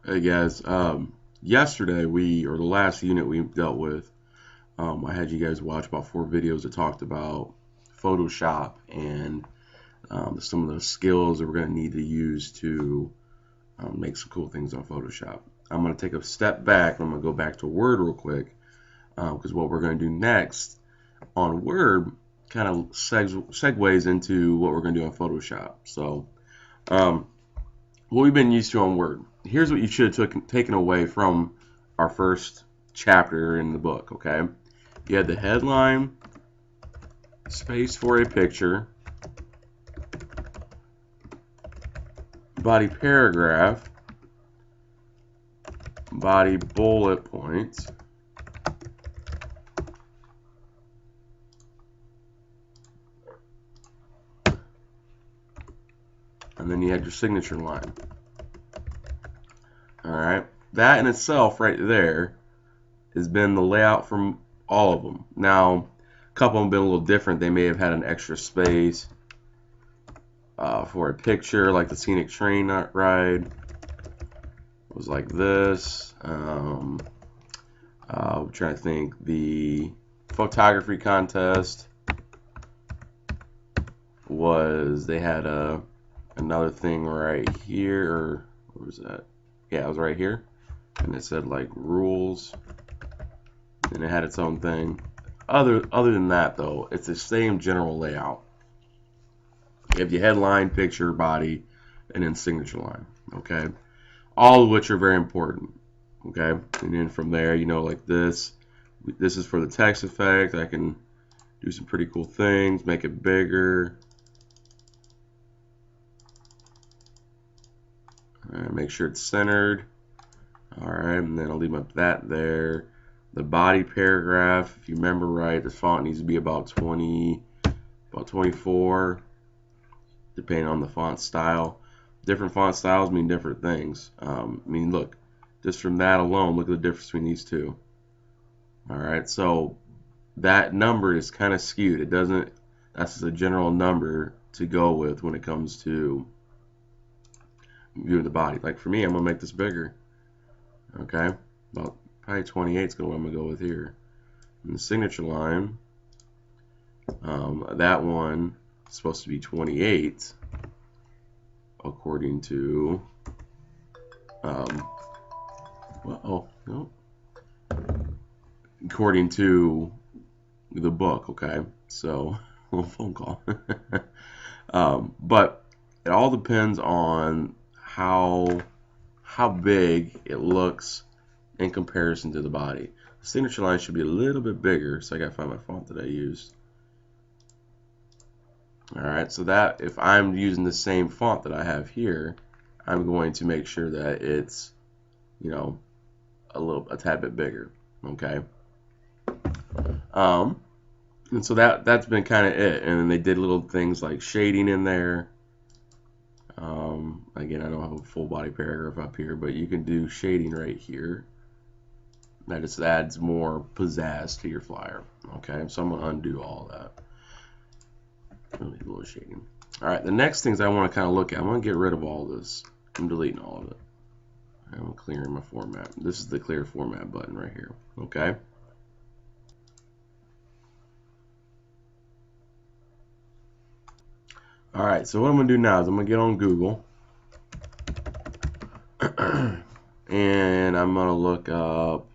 Hey guys, yesterday or the last unit we dealt with, I had you guys watch about 4 videos that talked about Photoshop and some of the skills that we're going to need to use to make some cool things on Photoshop. I'm going to take a step back. I'm going to go back to Word real quick because what we're going to do next on Word kind of segues into what we're going to do on Photoshop. So, what we've been used to on Word. Here's what you should have taken away from our first chapter in the book, okay? You had the headline, space for a picture, body paragraph, body bullet points, and then you had your signature line. All right, that in itself right there has been the layout from all of them. Now, a couple of them have been a little different. They may have had an extra space for a picture, like the scenic train ride was like this. I'm trying to think. The photography contest was, they had another thing right here, or what was that? Yeah, it was right here, and it said like rules, and it had its own thing. Other than that, though, it's the same general layout. You have your headline, picture, body, and then signature line. Okay, all of which are very important. Okay, and then from there, like this is for the text effect. I can do some pretty cool things, make it bigger. Make sure it's centered. All right, and then I'll leave that there. The body paragraph, if you remember right, the font needs to be about 24, depending on the font style. Different font styles mean different things. Look, just from that alone, look at the difference between these two. All right, so that number is kind of skewed. It doesn't. That's just a general number to go with when it comes to viewing the body. Like for me, I'm gonna make this bigger. Okay, about probably 28 is what I'm gonna go with here. And the signature line, that one is supposed to be 28, according to. No. According to the book. Okay, so a little phone call. But it all depends on how big it looks in comparison to the body. The signature line should be a little bit bigger, so I gotta find my font that I used. Alright, so that if I'm using the same font that I have here, I'm going to make sure that it's, a tad bit bigger. Okay. And so that's been kind of it. And then they did little things like shading in there. Again, I don't have a full body paragraph up here, but you can do shading right here. That just adds more pizzazz to your flyer. Okay, so I'm going to undo all that. A little shading. All right, the next things I want to kind of look at, I'm going to get rid of all this. I'm deleting all of it. I'm clearing my format. This is the clear format button right here. Okay. All right, so what I'm going to do now is I'm going to get on Google. And I'm going to look up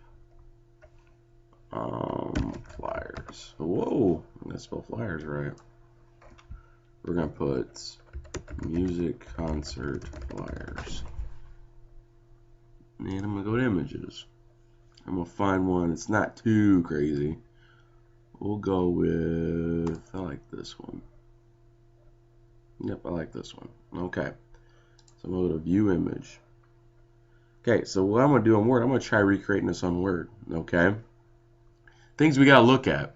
flyers. Whoa, I'm going to spell flyers right. We're going to put music concert flyers. And I'm going to go to images. I'm going to find one that's not too crazy. We'll go with, I like this one. Yep, I like this one. Okay. So I'm going to go to view image. Okay, so what I'm going to do on Word, I'm going to try recreating this on Word. Okay. Things we got to look at.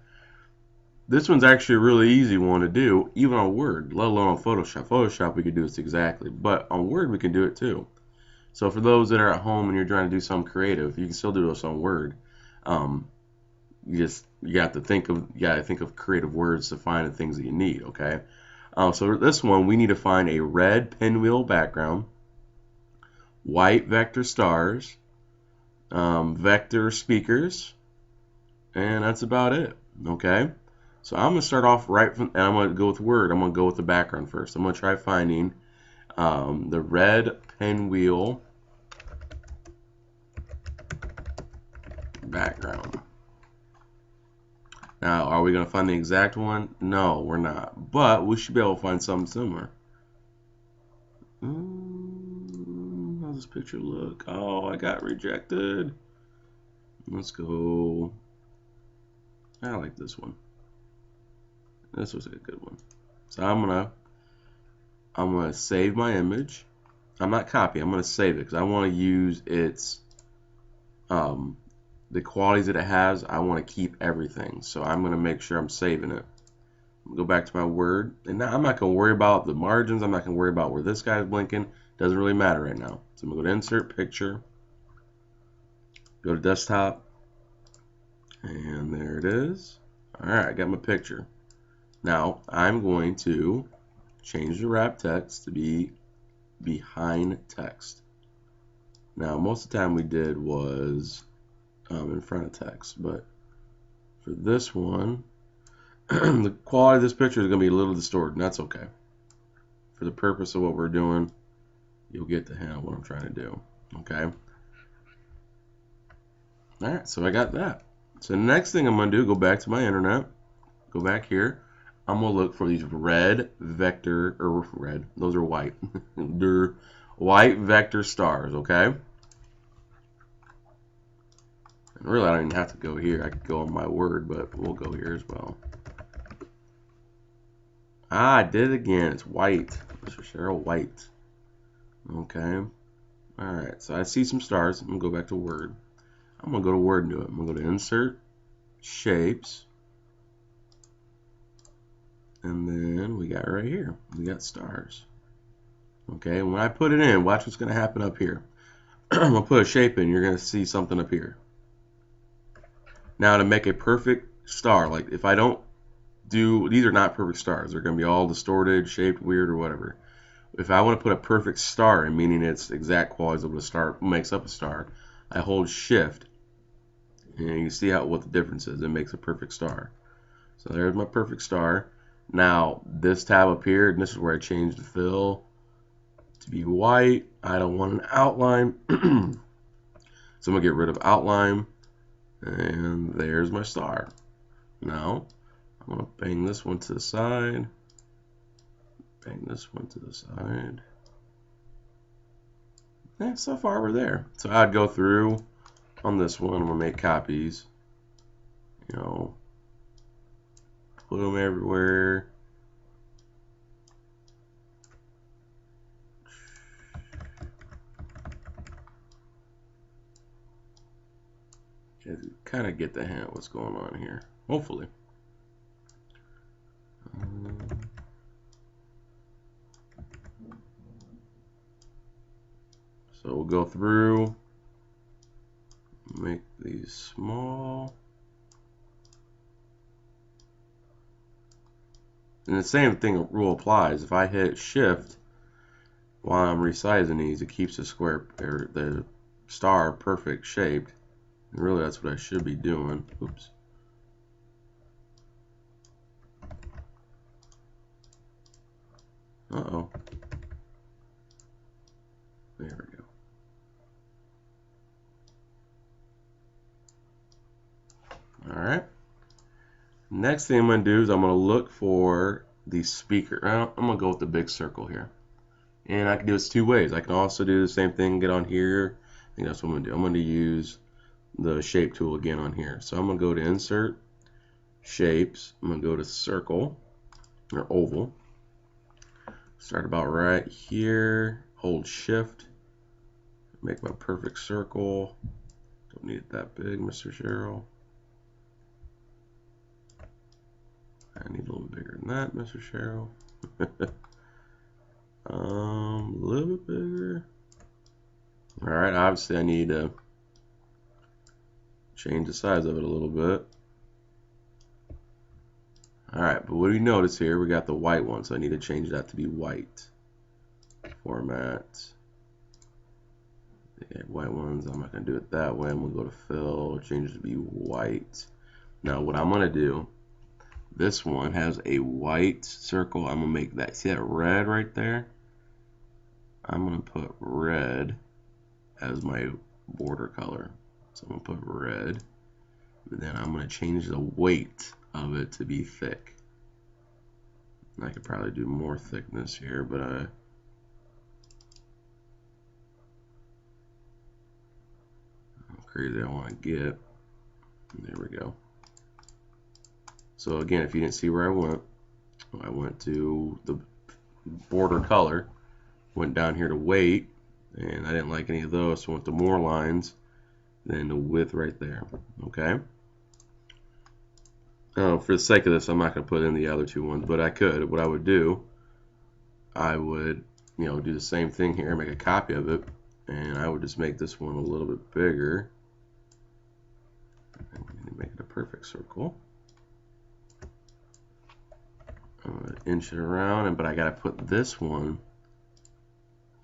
This one's actually a really easy one to do, even on Word, let alone on Photoshop. Photoshop, we could do this exactly, but on Word, we can do it too. So for those that are at home and you're trying to do something creative, you can still do this on Word. You got to think of creative words to find the things that you need. Okay. So this one, we need to find a red pinwheel background, white vector stars, vector speakers, and that's about it. Okay, so I'm gonna start off right from, and I'm gonna go with Word. I'm gonna go with the background first. I'm gonna try finding the red pinwheel background. Now, are we gonna find the exact one? No, we're not, but we should be able to find something similar. How's this picture look? Oh, I got rejected. Let's go. I like this one. This was a good one. So I'm gonna save my image. I'm not copying. I'm gonna save it because I want to use its the qualities that it has. I want to keep everything. So I'm gonna make sure I'm saving it. Go back to my Word, and now I'm not gonna worry about the margins. I'm not gonna worry about where this guy's blinking. Doesn't really matter right now. So I'm gonna go to Insert Picture, go to Desktop, and there it is. All right, I got my picture. Now I'm going to change the wrap text to be behind text. Now most of the time we did was in front of text, but for this one, the quality of this picture is going to be a little distorted, and that's okay. For the purpose of what we're doing, you'll get the hint of what I'm trying to do. Okay. All right, so I got that. So the next thing I'm going to do, go back to my internet, go back here. I'm going to look for these red vector, or red, those are white. They're white vector stars, okay? And really, I don't even have to go here. I could go on my Word, but we'll go here as well. Ah, I did it again. It's white. Mr. Cheryl, white. Okay. Alright, so I see some stars. I'm going to go back to Word. I'm going to go to Word and do it. I'm going to go to Insert, Shapes, and then we got right here. We got stars. Okay, when I put it in, watch what's going to happen up here. I'm going to put a shape in. You're going to see something up here. Now to make a perfect star, like if I don't do, these are not perfect stars. They're going to be all distorted, shaped, weird, or whatever. If I want to put a perfect star in, meaning its exact qualities of what a star makes up a star, I hold Shift, and you see what the difference is. It makes a perfect star. So there's my perfect star. Now this tab up here, and this is where I change the fill to be white. I don't want an outline, so I'm gonna get rid of outline, and there's my star. Now I'm gonna bang this one to the side. Bang this one to the side. Yeah, so far we're there. So I'd go through on this one. I'm gonna make copies. You know, put them everywhere. Kind of get the hint what's going on here. Hopefully. So we'll go through, make these small. And the same thing rule applies. If I hit Shift while I'm resizing these, it keeps the square or the star perfect shaped. And really, that's what I should be doing. Oops. Uh-oh. There we go. All right. Next thing I'm going to do is I'm going to look for the speaker. I'm going to go with the big circle here. And I can do this two ways. I can also do the same thing, get on here. I think that's what I'm going to do. I'm going to use the shape tool again on here. So I'm going to go to Insert, Shapes. I'm going to go to Circle, or Oval. Start about right here. Hold Shift. Make my perfect circle. Don't need it that big, Mr. Cheryl. I need a little bigger than that, Mr. Cheryl. A little bit bigger. Alright, obviously I need to change the size of it a little bit. Alright, but what do you notice here? We got the white one, so I need to change that to be white. Format. the white ones, I'm not going to do it that way. I'm going to go to fill, change it to be white. Now what I'm going to do, this one has a white circle. I'm going to make that, see that red right there? I'm going to put red as my border color. So I'm going to put red. And then I'm going to change the weight of it to be thick. I could probably do more thickness here, but how crazy I want to get. There we go. So again, if you didn't see where I went to the border color, went down here to weight, and I didn't like any of those, so I went to more lines, then the width right there. Okay. For the sake of this, I'm not going to put in the other two ones, but I could. What I would do, I would, do the same thing here, make a copy of it, and I would just make this one a little bit bigger, and make it a perfect circle. I'm going to inch it around, but I got to put this one,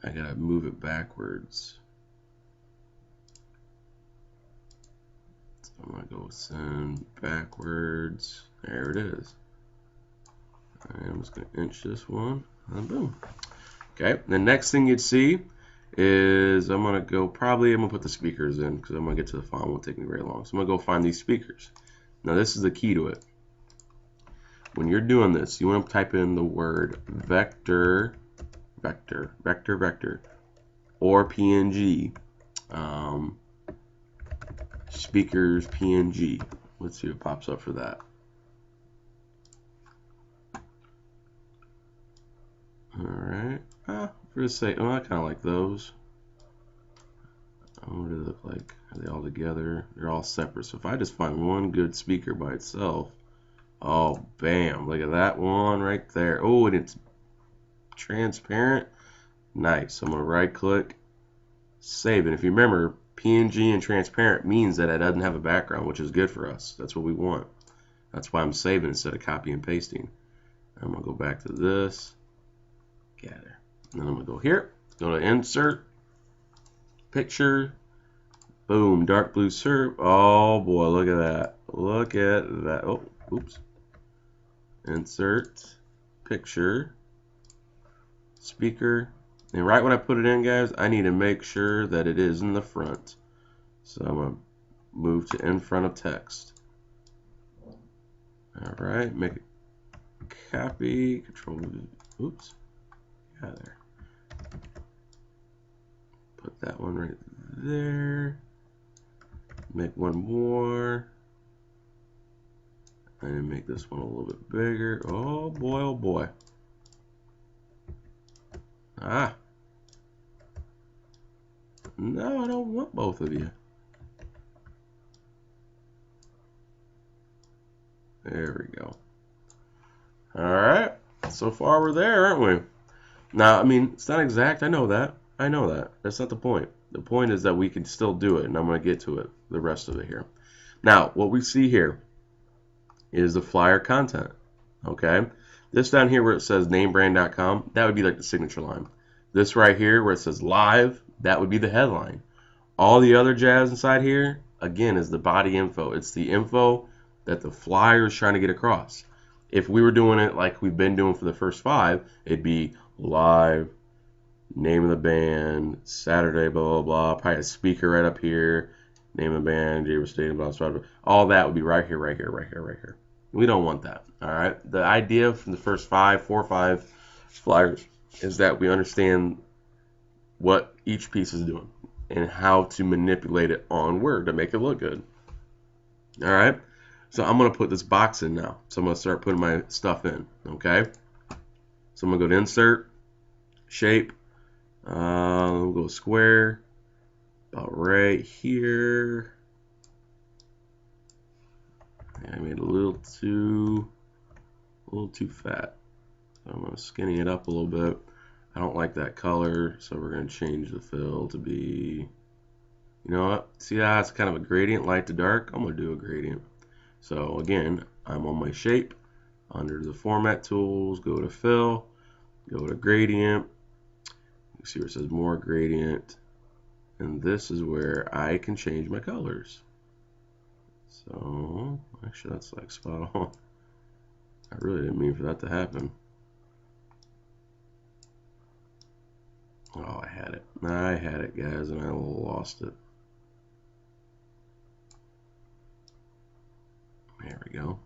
I got to move it backwards. I'm going to go send backwards. There it is. And I'm just going to inch this one, and boom. Okay, the next thing you'd see is I'm going to put the speakers in because I'm going to get to the font. It won't take me very long. So I'm going to go find these speakers. Now this is the key to it. When you're doing this, you want to type in the word vector, or PNG. Speakers PNG. Let's see what pops up for that. Alright. For the sake, I kind of like those. What do they look like? Are they all together? They're all separate. So if I just find one good speaker by itself, oh, bam. Look at that one right there. Oh, and it's transparent. Nice. I'm going to right click, save it. If you remember, PNG and transparent means that it doesn't have a background, which is good for us. That's what we want. That's why I'm saving instead of copy and pasting. I'm going to go back to this, gather. And then I'm going to go here, go to insert, picture, boom, dark blue SERP. Oh boy, look at that. Look at that. Oh, oops. Insert, picture, speaker. And right when I put it in, guys, I need to make sure that it is in the front. So I'm going to move to in front of text. All right, make it copy, control, oops, yeah, there. Put that one right there. Make one more. And make this one a little bit bigger. Oh boy, oh boy. Ah. No, I don't want both of you. There we go. Alright. So far we're there, aren't we? Now, I mean, it's not exact. I know that. I know that. That's not the point. The point is that we can still do it, and I'm going to get to it, the rest of it here. Now, what we see here is the flyer content. Okay? This down here where it says namebrand.com, that would be like the signature line. This right here where it says live, that would be the headline. All the other jazz inside here, again, is the body info. It's the info that the flyer is trying to get across. If we were doing it like we've been doing for the first 5, it'd be live, name of the band, Saturday, blah, blah, blah, probably a speaker right up here, name of the band, Jaber Stadium, blah, blah, blah. All that would be right here, right here, right here, right here. We don't want that, all right? The idea from the first 4 or 5 flyers is that we understand what each piece is doing and how to manipulate it on Word to make it look good. All right, so I'm going to put this box in now. So I'm going to start putting my stuff in, okay? So I'm going to go to Insert, Shape, we'll go Square, about right here. I made it a little too fat. So I'm going to skinny it up a little bit. I don't like that color, so we're going to change the fill to be, you know what? See how it's kind of a gradient, light to dark? I'm going to do a gradient. So again, I'm on my shape, under the format tools, go to fill, go to gradient. You see where it says more gradient. And this is where I can change my colors. So, actually that's like spot on. I really didn't mean for that to happen. Oh, I had it, guys, and I lost it. There we go.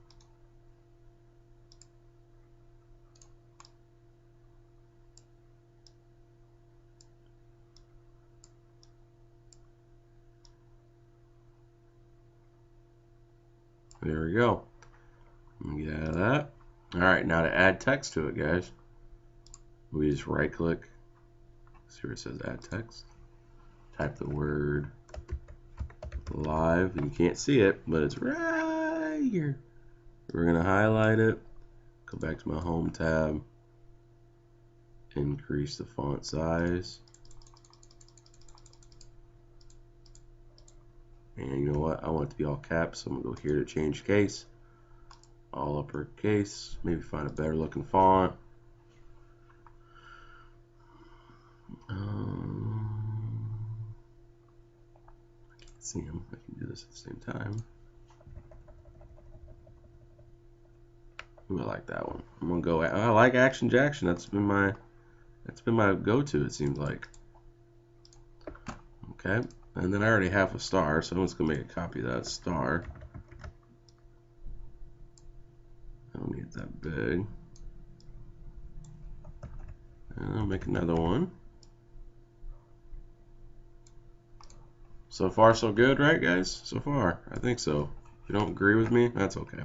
There we go. Let me get out of that. All right, now to add text to it, guys, we just right click. See where it says add text. Type the word live, and you can't see it, but it's right here. We're gonna highlight it, go back to my home tab, increase the font size, and you know what, I want it to be all caps, so I'm gonna go here to change case, all uppercase, maybe find a better looking font. I can't see them. I can do this at the same time. Ooh, I like that one. I'm gonna go. I like Action Jackson. That's been my go-to. It seems like. Okay, and then I already have a star, so I'm just gonna make a copy of that star. I don't need it that big. And I'll make another one. So far, so good, right, guys? So far, I think so. If you don't agree with me, that's okay.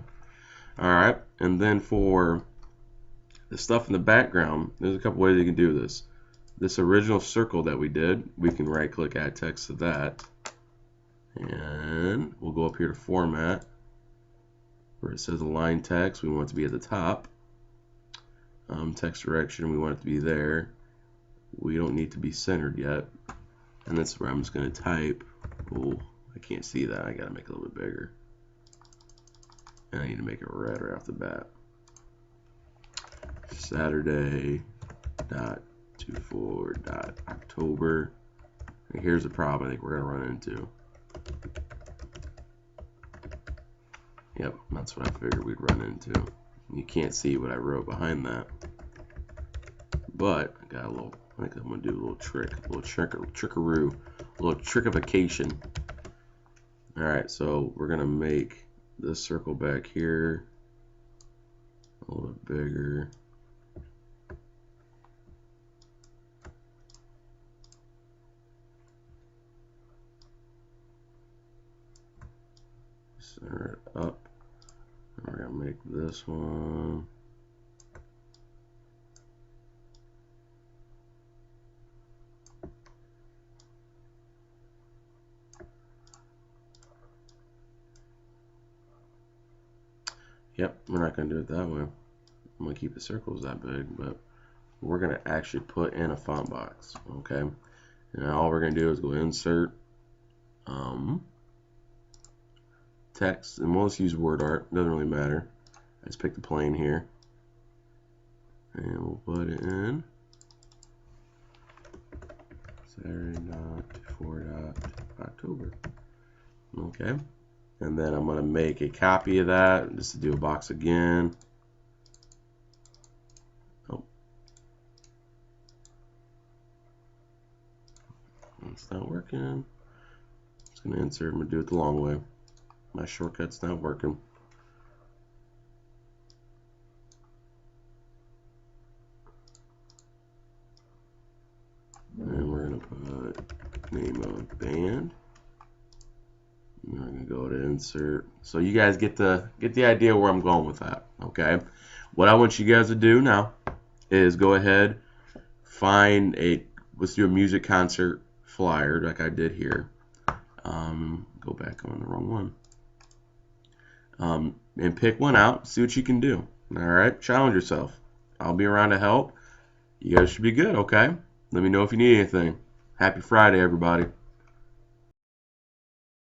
All right, and then for the stuff in the background, there's a couple ways you can do this. This original circle that we did, we can right-click, add text to that, and we'll go up here to Format, where it says Align Text. We want it to be at the top. Text Direction, we want it to be there. We don't need to be centered yet, and that's where I'm just going to type. Oh, I can't see that. I got to make it a little bit bigger. And I need to make it red right off the bat. Saturday.24.October. And here's the problem I think we're going to run into. Yep, that's what I figured we'd run into. You can't see what I wrote behind that. But I got a little, I think I'm going to do a little trick, a little trickaroo, a little trickification. Alright, so we're going to make this circle back here a little bit bigger. Center it up. And we're going to make this one. Yep, we're not going to do it that way. I'm going to keep the circles that big, but we're going to actually put in a font box, okay? And all we're going to do is go insert text, and we'll just use WordArt. Doesn't really matter. I just pick the plane here, and we'll put it in Saturday.24.October. Okay, and then I'm going to make a copy of that just to do a box again. Oh, it's not working. Just going to insert. I'm going to do it the long way. My shortcut's not working. And we're going to put name of band. I'm going to go to insert. So you guys get the idea where I'm going with that. Okay. What I want you guys to do now is go ahead, find let's do a music concert flyer like I did here. Go back on the wrong one. And pick one out, see what you can do. All right, challenge yourself. I'll be around to help. You guys should be good, okay? Let me know if you need anything. Happy Friday, everybody.